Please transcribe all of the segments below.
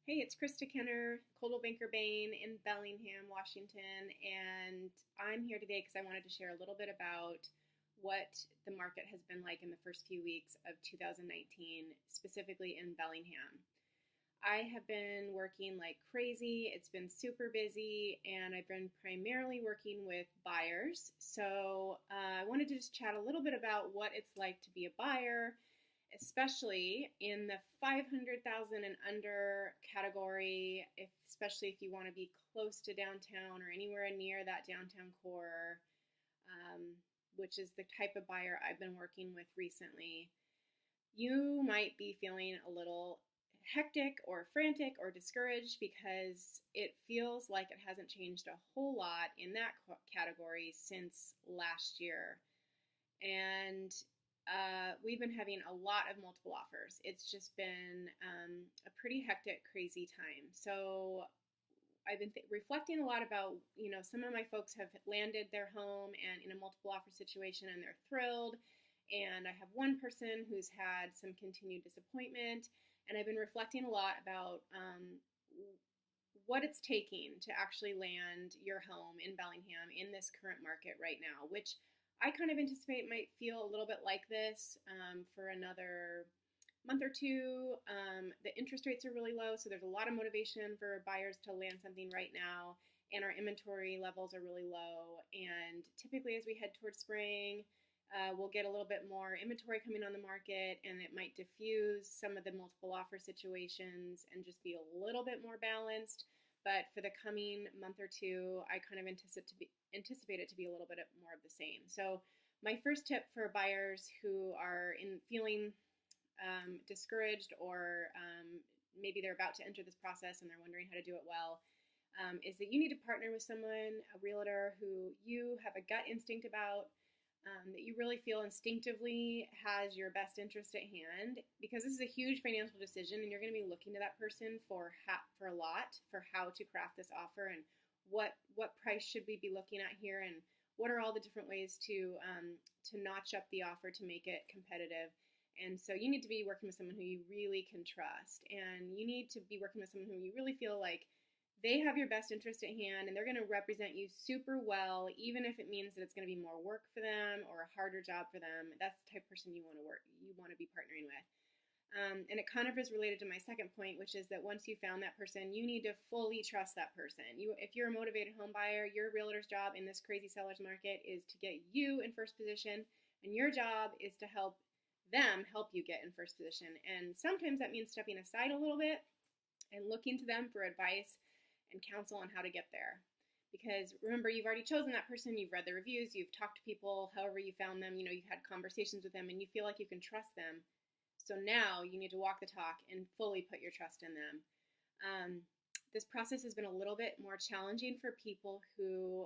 Hey, it's Krista Kenner, Coldwell Banker Bain in Bellingham, Washington, and I'm here today because I wanted to share a little bit about what the market has been like in the first few weeks of 2019, specifically in Bellingham. I have been working like crazy. It's been super busy, and I've been primarily working with buyers. So I wanted to just chat a little bit about what it's like to be a buyer, especially in the 500,000 and under category, especially if you want to be close to downtown or anywhere near that downtown core, um, which is the type of buyer I've been working with recently. You might be feeling a little hectic or frantic or discouraged because it feels like it hasn't changed a whole lot in that category since last year. And we've been having a lot of multiple offers. It's just been a pretty hectic, crazy time. So I've been reflecting a lot about, some of my folks have landed their home and in a multiple offer situation and they're thrilled. And I have one person who's had some continued disappointment. And I've been reflecting a lot about what it's taking to actually land your home in Bellingham in this current market right now, which I kind of anticipate might feel a little bit like this for another month or two. The interest rates are really low, so there's a lot of motivation for buyers to land something right now, and our inventory levels are really low. And typically as we head towards spring, we'll get a little bit more inventory coming on the market, and it might diffuse some of the multiple offer situations and just be a little bit more balanced. But for the coming month or two, I kind of anticipate it to be a little bit more of the same. So my first tip for buyers who are feeling discouraged, or maybe they're about to enter this process and they're wondering how to do it well, is that you need to partner with someone, a realtor who you have a gut instinct about, that you really feel instinctively has your best interest at hand, because this is a huge financial decision and you're going to be looking to that person for a lot for how to craft this offer, and what price should we be looking at here, and what are all the different ways to notch up the offer to make it competitive. And so you need to be working with someone who you really can trust, and you need to be working with someone who you really feel like they have your best interest at hand and they're going to represent you super well, even if it means that it's going to be more work for them or a harder job for them. That's the type of person you want to be partnering with. And it kind of is related to my second point, which is that once you found that person, you need to fully trust that person. If you're a motivated home buyer, your realtor's job in this crazy seller's market is to get you in first position, and your job is to help them help you get in first position. And sometimes that means stepping aside a little bit and looking to them for advice and counsel on how to get there. Because remember, you've already chosen that person, you've read the reviews, you've talked to people, however you found them, you've had conversations with them, and you feel like you can trust them. So now you need to walk the talk and fully put your trust in them. This process has been a little bit more challenging for people who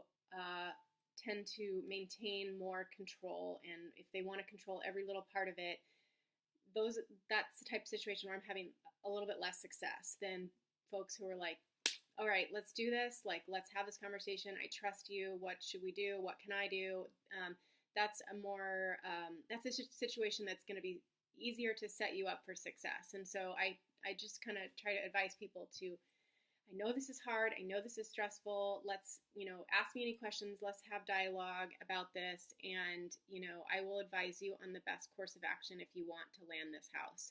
tend to maintain more control, and if they want to control every little part of it, that's the type of situation where I'm having a little bit less success than folks who are like, all right, let's do this. Like, let's have this conversation. I trust you. What should we do? What can I do? That's a situation that's going to be easier to set you up for success. And so I just kind of try to advise people to, I know this is hard. I know this is stressful. Let's, ask me any questions. Let's have dialogue about this. And, I will advise you on the best course of action if you want to land this house.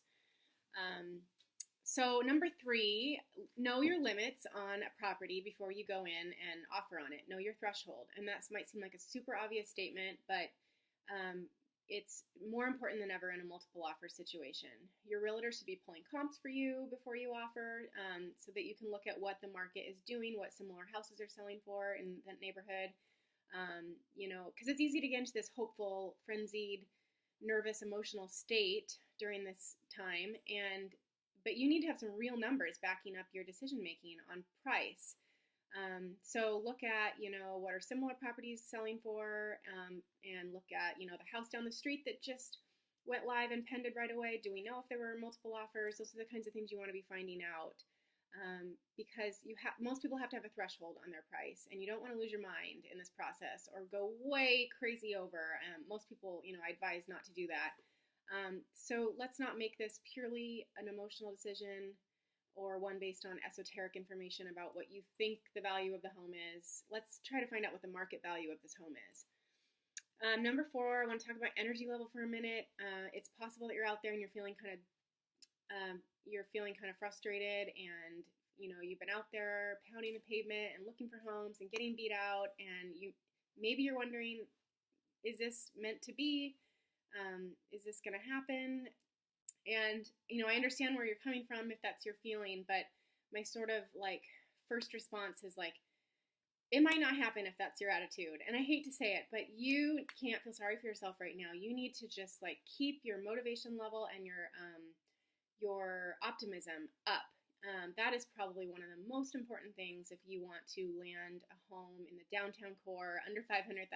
So number 3, know your limits on a property before you go in and offer on it. Know your threshold. And that might seem like a super obvious statement, but it's more important than ever in a multiple offer situation. Your realtor should be pulling comps for you before you offer, so that you can look at what the market is doing, what similar houses are selling for in that neighborhood. Because it's easy to get into this hopeful, frenzied, nervous, emotional state during this time, but you need to have some real numbers backing up your decision making on price. So look at, what are similar properties selling for, and look at, the house down the street that just went live and pended right away. Do we know if there were multiple offers? Those are the kinds of things you want to be finding out, because most people have to have a threshold on their price, and you don't want to lose your mind in this process or go way crazy over. Most people, I advise not to do that. So let's not make this purely an emotional decision or one based on esoteric information about what you think the value of the home is. Let's try to find out what the market value of this home is. Number 4, I want to talk about energy level for a minute. It's possible that you're out there and you're feeling kind of frustrated, and you've been out there pounding the pavement and looking for homes and getting beat out, and maybe you're wondering, is this meant to be? Is this going to happen? And I understand where you're coming from if that's your feeling, but my sort of first response is it might not happen if that's your attitude. And I hate to say it, but you can't feel sorry for yourself right now. You need to just keep your motivation level and your optimism up. That is probably one of the most important things if you want to land a home in the downtown core under $500,000.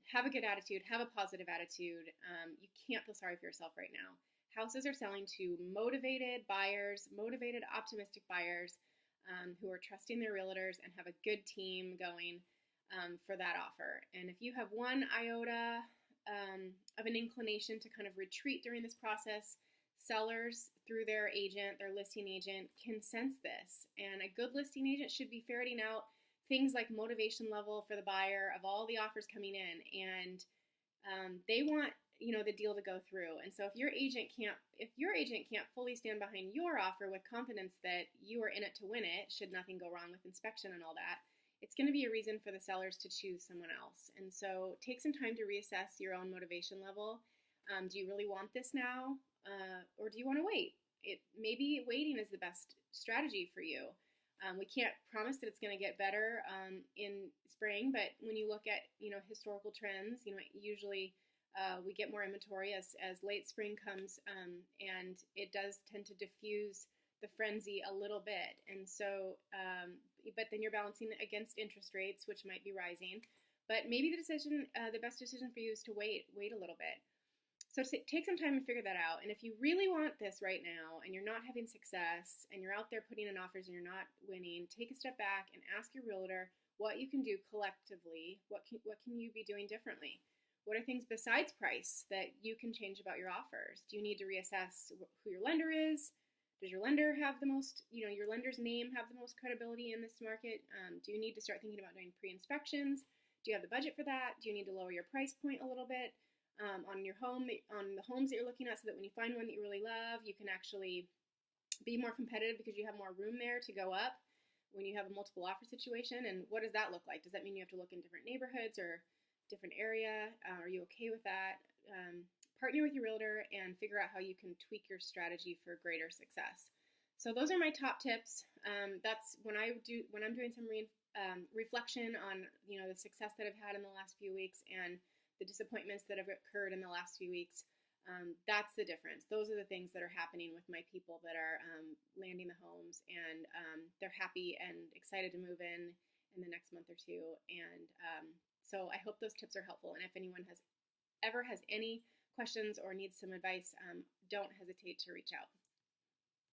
Have a good attitude, have a positive attitude. You can't feel sorry for yourself right now. Houses are selling to motivated buyers, motivated, optimistic buyers, who are trusting their realtors and have a good team going for that offer. And if you have one iota of an inclination to kind of retreat during this process, sellers through their agent, their listing agent, can sense this. And a good listing agent should be ferreting out things like motivation level for the buyer of all the offers coming in. And they want the deal to go through. And so if your agent can't fully stand behind your offer with confidence that you are in it to win it, should nothing go wrong with inspection and all that, it's going to be a reason for the sellers to choose someone else. And so take some time to reassess your own motivation level. Do you really want this now? Or do you want to wait? Maybe waiting is the best strategy for you. We can't promise that it's going to get better in spring, but when you look at historical trends, usually we get more inventory as late spring comes, and it does tend to diffuse the frenzy a little bit. And so, but then you're balancing against interest rates, which might be rising. But maybe the best decision for you is to wait a little bit. So take some time and figure that out. And if you really want this right now and you're not having success and you're out there putting in offers and you're not winning, take a step back and ask your realtor what you can do collectively. What can you be doing differently? What are things besides price that you can change about your offers? Do you need to reassess who your lender is? Does your lender have the most, your lender's name have the most credibility in this market? Do you need to start thinking about doing pre-inspections? Do you have the budget for that? Do you need to lower your price point a little bit? On your home, on the homes that you're looking at, so that when you find one that you really love, you can actually be more competitive because you have more room there to go up when you have a multiple offer situation. And what does that look like? Does that mean you have to look in different neighborhoods or different area? Are you okay with that? Partner with your realtor and figure out how you can tweak your strategy for greater success. So those are my top tips. That's when I'm doing some reflection on the success that I've had in the last few weeks and the disappointments that have occurred in the last few weeks. That's the difference. Those are the things that are happening with my people that are landing the homes, and they're happy and excited to move in the next month or two. And so I hope those tips are helpful. And if anyone has any questions or needs some advice, don't hesitate to reach out.